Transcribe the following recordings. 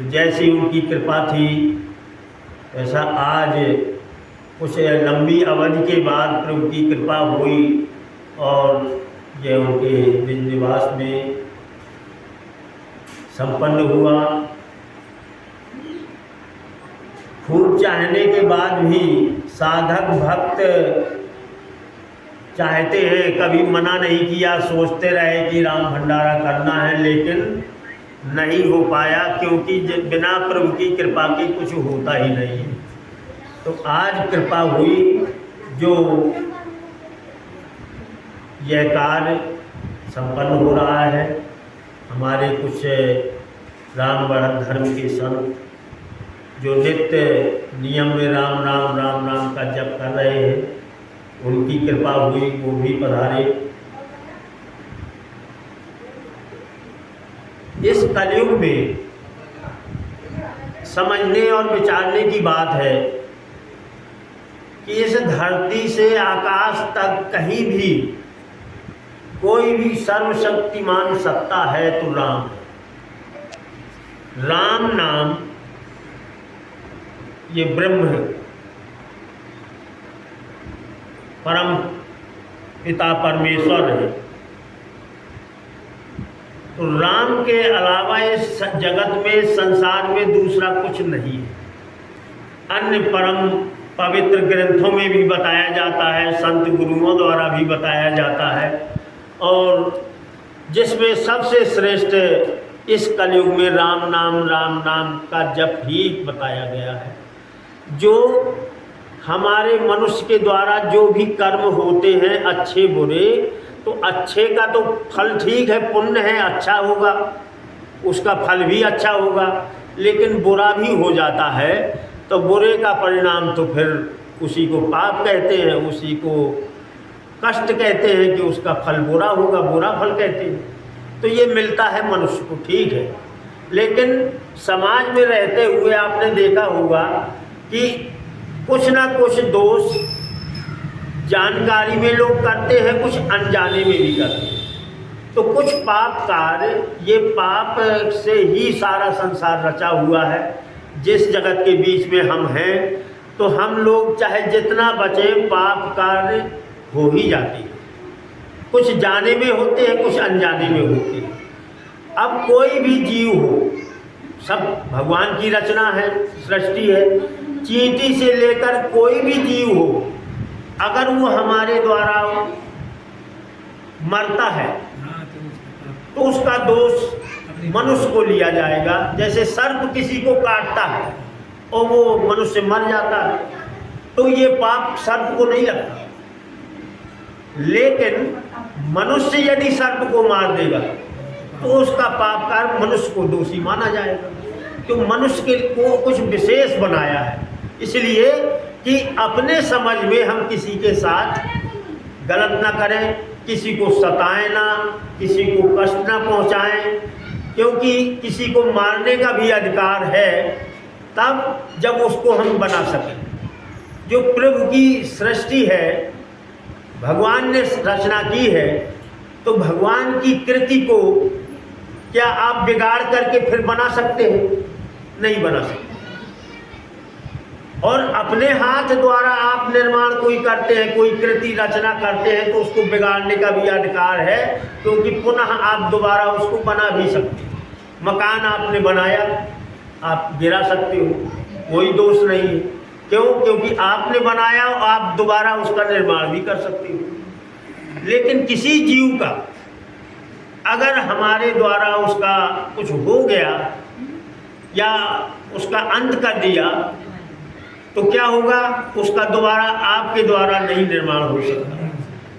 तो जैसी उनकी कृपा थी ऐसा आज कुछ लंबी अवधि के बाद प्रभु की कृपा हुई और यह उनके निज निवास में संपन्न हुआ। खूब चाहने के बाद भी साधक भक्त चाहते हैं, कभी मना नहीं किया, सोचते रहे कि राम भंडारा करना है, लेकिन नहीं हो पाया क्योंकि बिना प्रभु की कृपा के कुछ होता ही नहीं है। तो आज कृपा हुई जो यह कार्य संपन्न हो रहा है। हमारे कुछ राम बढ़त धर्म के संत जो नित्य नियम में राम राम राम राम का जप कर रहे हैं, उनकी कृपा हुई, वो भी पधारे। इस कलयुग में समझने और विचारने की बात है कि इस धरती से आकाश तक कहीं भी कोई भी सर्वशक्तिमान सत्ता है तो राम है। राम नाम ये ब्रह्म है, परम पिता परमेश्वर है। तो राम के अलावा इस जगत में संसार में दूसरा कुछ नहीं है। अन्य परम पवित्र ग्रंथों में भी बताया जाता है, संत गुरुओं द्वारा भी बताया जाता है, और जिसमें सबसे श्रेष्ठ इस कलयुग में राम नाम का जप ही बताया गया है। जो हमारे मनुष्य के द्वारा जो भी कर्म होते हैं अच्छे बुरे, तो अच्छे का तो फल ठीक है, पुण्य है, अच्छा होगा, उसका फल भी अच्छा होगा। लेकिन बुरा भी हो जाता है तो बुरे का परिणाम तो फिर उसी को पाप कहते हैं, उसी को कष्ट कहते हैं कि उसका फल बुरा होगा, बुरा फल कहते हैं। तो ये मिलता है मनुष्य को, ठीक है। लेकिन समाज में रहते हुए आपने देखा होगा कि कुछ ना कुछ दोष जानकारी में लोग करते हैं, कुछ अनजाने में भी करते हैं। तो कुछ पाप कार्य, ये पाप से ही सारा संसार रचा हुआ है। जिस जगत के बीच में हम हैं, तो हम लोग चाहे जितना बचें, पाप कार्य हो ही जाते हैं। कुछ जाने में होते हैं, कुछ अनजाने में होते हैं। अब कोई भी जीव हो, सब भगवान की रचना है, सृष्टि है। चींटी से लेकर कोई भी जीव हो, अगर वो हमारे द्वारा मरता है तो उसका दोष मनुष्य को लिया जाएगा। जैसे सर्प किसी को काटता है और वो मनुष्य मर जाता है, तो ये पाप सर्प को नहीं लगता। लेकिन मनुष्य यदि सर्प को मार देगा तो उसका पाप कार्य मनुष्य को दोषी माना जाएगा। तो मनुष्य के को कुछ विशेष बनाया है, इसलिए कि अपने समझ में हम किसी के साथ गलत ना करें, किसी को सताएं ना, किसी को कष्ट ना पहुंचाएं, क्योंकि किसी को मारने का भी अधिकार है तब जब उसको हम बना सकें। जो प्रभु की सृष्टि है, भगवान ने रचना की है, तो भगवान की कृति को क्या आप बिगाड़ करके फिर बना सकते हैं? नहीं बना सकते। और अपने हाथ द्वारा आप निर्माण कोई करते हैं, कोई कृति रचना करते हैं, तो उसको बिगाड़ने का भी अधिकार है, क्योंकि पुनः आप दोबारा उसको बना भी सकते हैं। मकान आपने बनाया, आप गिरा सकते हो, कोई दोष नहीं है। क्यों? क्योंकि आपने बनाया और आप दोबारा उसका निर्माण भी कर सकते हो। लेकिन किसी जीव का अगर हमारे द्वारा उसका कुछ हो गया या उसका अंत कर दिया, तो क्या होगा? उसका दोबारा आपके द्वारा नहीं निर्माण हो सकता।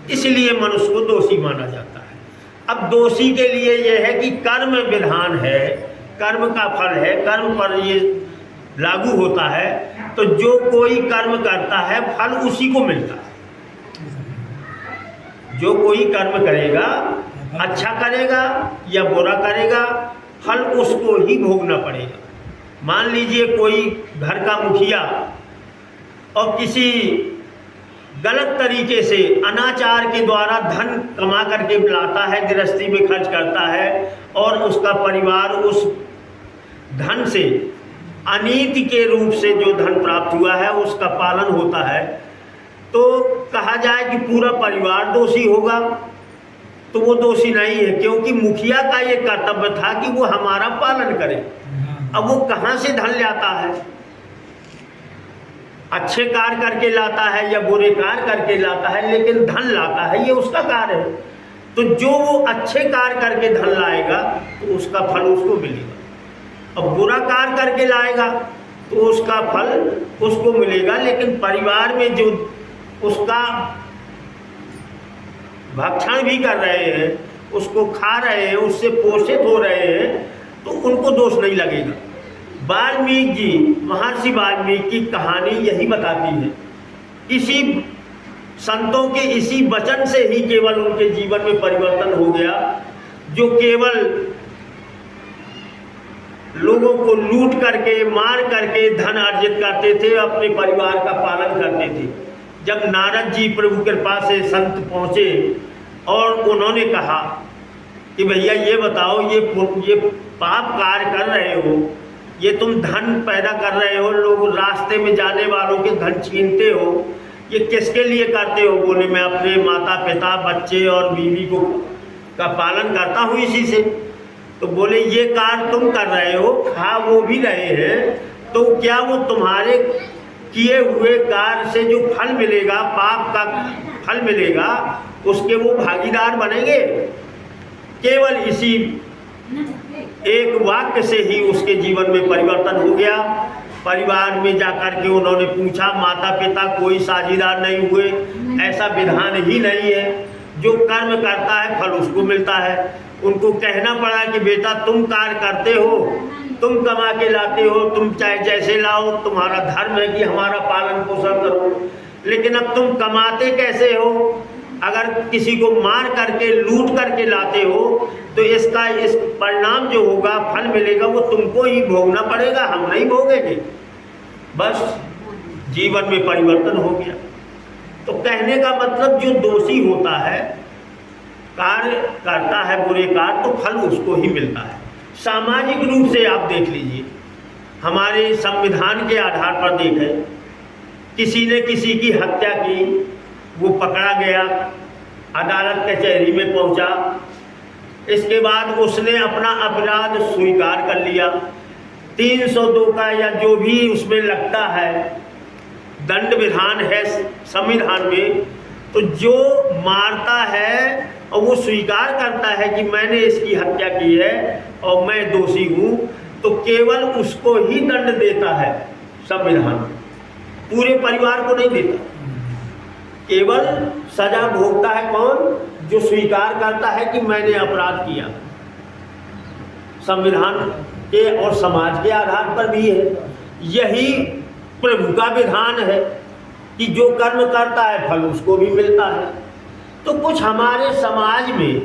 इसलिए मनुष्य को दोषी माना जाता है। अब दोषी के लिए यह है कि कर्म विधान है, कर्म का फल है, कर्म पर ये लागू होता है। तो जो कोई कर्म करता है फल उसी को मिलता है। जो कोई कर्म करेगा, अच्छा करेगा या बुरा करेगा, फल उसको ही भोगना पड़ेगा। मान लीजिए कोई घर का मुखिया और किसी गलत तरीके से अनाचार के द्वारा धन कमा करके लाता है, गृहस्थी में खर्च करता है और उसका परिवार उस धन से, अनीति के रूप से जो धन प्राप्त हुआ है उसका पालन होता है, तो कहा जाए कि पूरा परिवार दोषी होगा, तो वो दोषी नहीं है, क्योंकि मुखिया का ये कर्तव्य था कि वो हमारा पालन करे। अब वो कहाँ से धन लाता है, अच्छे कार्य करके लाता है या बुरे कार्य करके लाता है, लेकिन धन लाता है, ये उसका कार्य है। तो जो वो अच्छे कार्य करके धन लाएगा तो उसका फल उसको मिलेगा, अब बुरा कार्य करके लाएगा तो उसका फल उसको मिलेगा। लेकिन परिवार में जो उसका भक्षण भी कर रहे हैं, उसको खा रहे हैं, उससे पोषित हो रहे हैं, तो उनको दोष नहीं लगेगा। वाल्मीकि जी, महर्षि वाल्मीकि की कहानी यही बताती है। इसी संतों के इसी वचन से ही केवल उनके जीवन में परिवर्तन हो गया, जो केवल लोगों को लूट करके, मार करके धन अर्जित करते थे, अपने परिवार का पालन करते थे। जब नारद जी प्रभु कृपा से संत पहुँचे और उन्होंने कहा कि भैया ये बताओ, ये पाप कार्य कर रहे हो, ये तुम धन पैदा कर रहे हो, लोग रास्ते में जाने वालों के धन छीनते हो, ये किसके लिए करते हो? बोले मैं अपने माता पिता, बच्चे और बीवी को का पालन करता हूँ इसी से। तो बोले ये कार्य तुम कर रहे हो, खा वो भी रहे हैं, तो क्या वो तुम्हारे किए हुए कार्य से जो फल मिलेगा, पाप का फल मिलेगा, उसके वो भागीदार बनेंगे? केवल इसी एक वाक्य से ही उसके जीवन में परिवर्तन हो गया। परिवार में जाकर के उन्होंने पूछा, माता पिता कोई साझीदार नहीं हुए, ऐसा विधान ही नहीं है, जो कर्म करता है फल उसको मिलता है। उनको कहना पड़ा कि बेटा तुम कार्य करते हो, तुम कमा के लाते हो, तुम चाहे जैसे लाओ, तुम्हारा धर्म है कि हमारा पालन पोषण करो, लेकिन अब तुम कमाते कैसे हो? अगर किसी को मार करके, लूट करके लाते हो, तो इसका इस परिणाम जो होगा, फल मिलेगा, वो तुमको ही भोगना पड़ेगा, हम नहीं भोगेंगे। बस जीवन में परिवर्तन हो गया। तो कहने का मतलब जो दोषी होता है, कार्य करता है बुरे कार्य, तो फल उसको ही मिलता है। सामाजिक रूप से आप देख लीजिए, हमारे संविधान के आधार पर देखें, किसी ने किसी की हत्या की, वो पकड़ा गया, अदालत कचहरी में पहुंचा, इसके बाद उसने अपना अपराध स्वीकार कर लिया। 302 का या जो भी उसमें लगता है दंड विधान है संविधान में, तो जो मारता है और वो स्वीकार करता है कि मैंने इसकी हत्या की है और मैं दोषी हूँ, तो केवल उसको ही दंड देता है संविधान, पूरे परिवार को नहीं देता। केवल सजा भोगता है कौन? जो स्वीकार करता है कि मैंने अपराध किया। संविधान के और समाज के आधार पर भी है। यही प्रभु का विधान है कि जो कर्म करता है फल उसको भी मिलता है। तो कुछ हमारे समाज में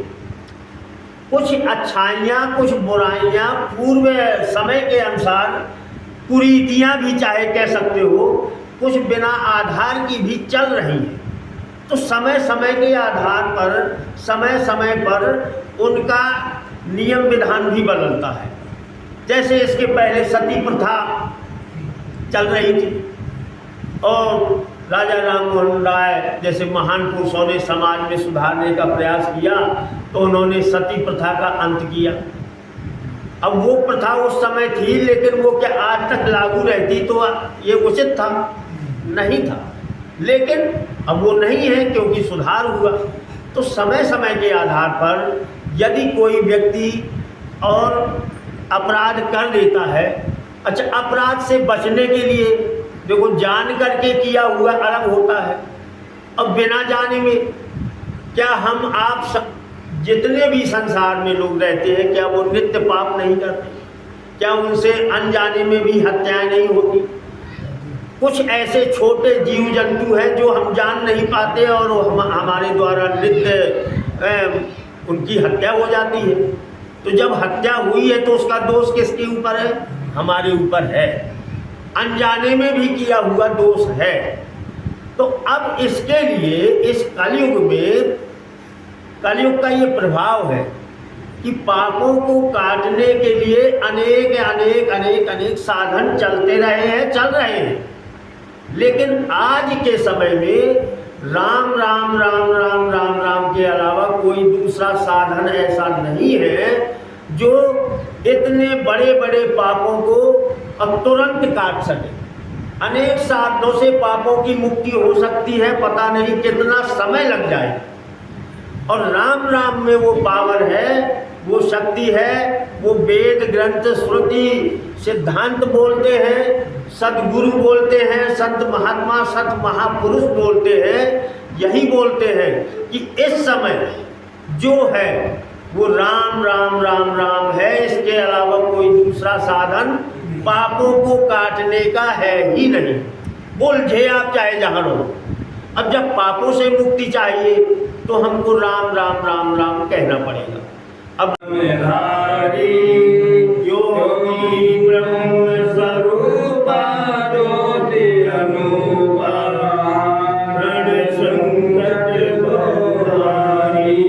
कुछ अच्छाइयाँ, कुछ बुराइयाँ पूर्व समय के अनुसार, कुरीतियाँ भी चाहे कह सकते हो, कुछ बिना आधार की भी चल रही हैं। तो समय समय के आधार पर, समय समय पर उनका नियम विधान भी बदलता है। जैसे इसके पहले सती प्रथा चल रही थी और राजा राम मोहन राय जैसे महान पुरुषों ने समाज में सुधारने का प्रयास किया, तो उन्होंने सती प्रथा का अंत किया। अब वो प्रथा उस समय थी, लेकिन वो क्या आज तक लागू रहती तो ये उचित था? नहीं था। लेकिन अब वो नहीं है, क्योंकि सुधार हुआ। तो समय समय के आधार पर यदि कोई व्यक्ति और अपराध कर देता है, अच्छा अपराध से बचने के लिए देखो, जान करके किया हुआ अलग होता है, अब बिना जाने में क्या हम आप जितने भी संसार में लोग रहते हैं, क्या वो नित्य पाप नहीं करते? क्या उनसे अनजाने में भी हत्याएं नहीं होती? कुछ ऐसे छोटे जीव जंतु हैं जो हम जान नहीं पाते और हमारे द्वारा नित्य उनकी हत्या हो जाती है। तो जब हत्या हुई है तो उसका दोष किसके ऊपर है? हमारे ऊपर है। अनजाने में भी किया हुआ दोष है। तो अब इसके लिए इस कलयुग में, कलयुग का ये प्रभाव है कि पापों को काटने के लिए अनेक अनेक अनेक अनेक साधन चलते रहे हैं, चल रहे हैं, लेकिन आज के समय में राम राम राम राम राम राम के अलावा कोई दूसरा साधन ऐसा नहीं है जो इतने बड़े बड़े पापों को अब तुरंत काट सके। अनेक साधनों से पापों की मुक्ति हो सकती है, पता नहीं कितना समय लग जाए, और राम राम में वो पावर है, वो शक्ति है। वो वेद ग्रंथ श्रुति सिद्धांत बोलते हैं, सदगुरु बोलते हैं, संत महात्मा सत महापुरुष बोलते हैं, यही बोलते हैं कि इस समय जो है वो राम राम राम राम है, इसके अलावा कोई दूसरा साधन पापों को काटने का है ही नहीं। बोलझे आप चाहे जहाँ रहो, अब जब पापों से मुक्ति चाहिए तो हमको राम राम राम राम कहना पड़ेगा। अब योगी ब्रह्म स्वरूपा ज्योति अनूपा रण संकट भवारी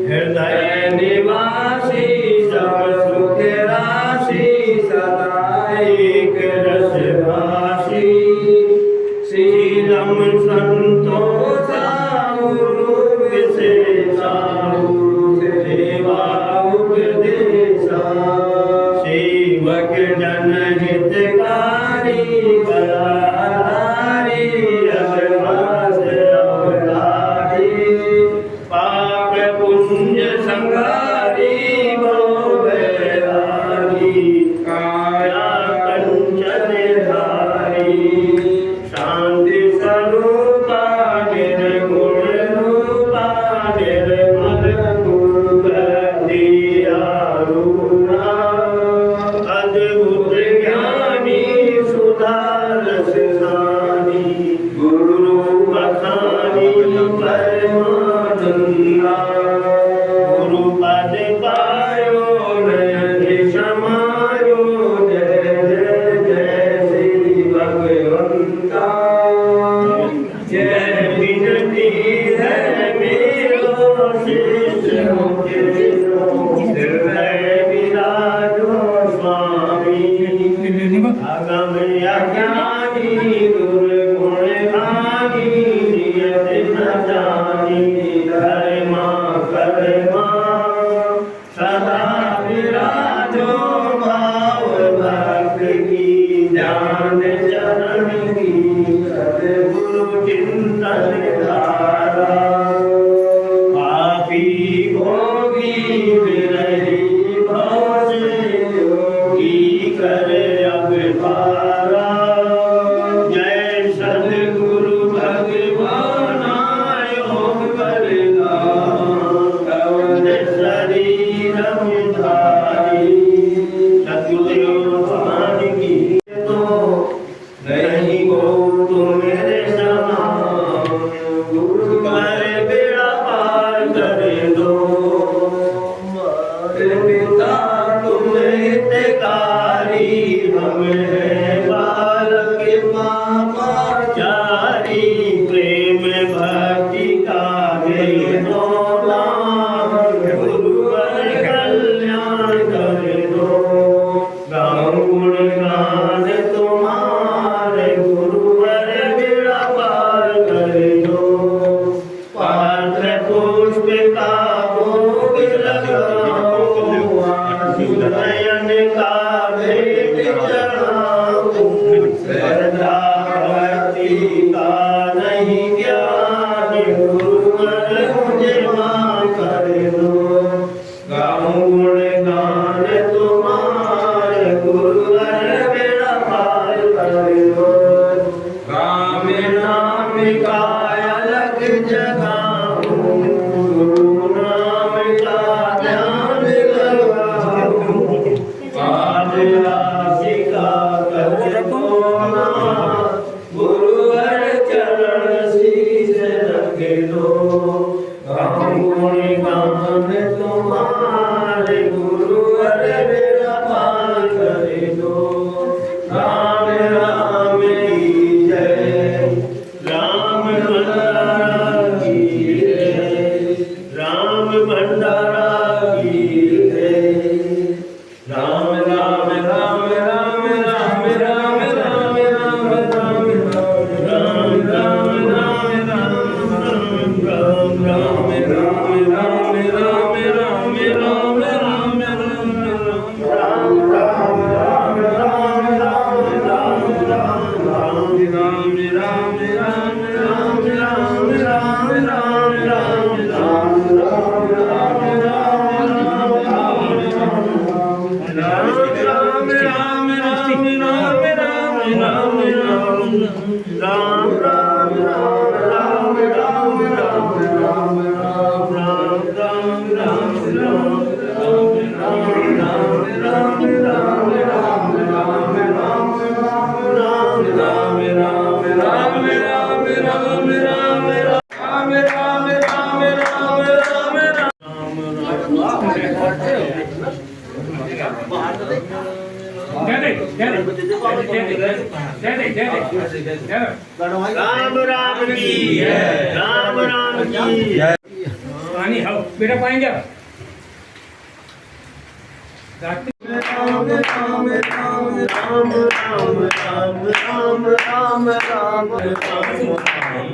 हृदय निवासी सब सुख राशि सदा एक रस भाषी शीलम संतोषा विशेषा सेवक जन हितकारी बलाधारी अवतारी पाप पुण्य संहारी भवभयहारी काया कंचन धारी शांति स्वरूपा निर्गुण रूपा निर्मल अद्भुत ज्ञानी सुधारस सानी गुरु बखानी परमानंदा गुरु पद पायो नयन समायो जय जय जय श्री भगवंता जय विनती है मेरो शिष्य अगम अज्ञानी दुर्गुण भागी नियत न जानी धर्मा कर्मा सदा विराजो भाव भक्त की जान चरण की सद्गुरु चिंतन धारा पापी भोगी विरही भव से योगी करे पारा जय सद्गुरु भगवान योग करना कवच शरीर धारी सतगुरु भगवान की तो नहीं हो तो मेरे समान गुरु कर बेड़ा पार करे दो पिता तुम हितकारी हमें बालक पापाचारी प्रेम भक्ति का गुरुवर कल्याण कर दो गाँव गुणगान तुम्हारे गुरुवर बेड़ा पार कर दो पात्र पुष्प का भोग लगाओ नयन का भेंट चढ़ाऊं श्रद्धा राम राम राम राम राम राम राम राम राम राम राम राम राम राम राम राम राम राम की राम राम की पानी हो बेटा पाएंगे राम राम राम राम राम राम राम राम राम